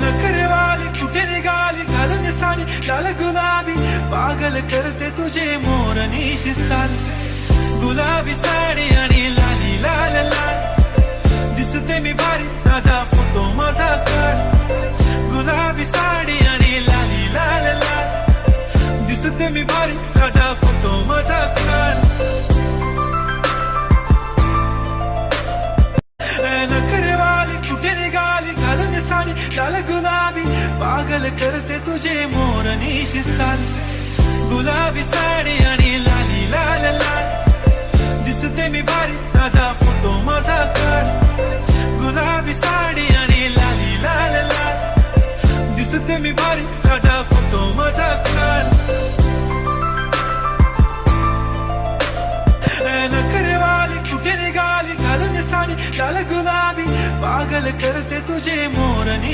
नखरेवाली कुठे निघाली घालून साडी लाल गुलाबी पागल करते तुझे मोरनीशी चाल गुलाबी साडी आणि लाली लाल लाल दिसते मी भारी ताजा फोटो माझा काढ गुलाबी साडी आणि लाली लाल लाल दिसते मी भारी ताजा फोटो माझा काढ नखरेवाली कुठे निघाली घालून साडी लाल गुलाबी पागल करते तुझे मोरनीशी चाल गुलाबी साडी आणि लाली लाल लाल दिसते मी भारी ताजा फोटो माझा काढ गुलाबी साडी आणि लाली लाल लाल दिसते मी भारी ताजा फोटो माझा काढ नखरेवाली कुठे निघाली घालून साडी लाल गुलाबी पागल करते तुझे मोरनी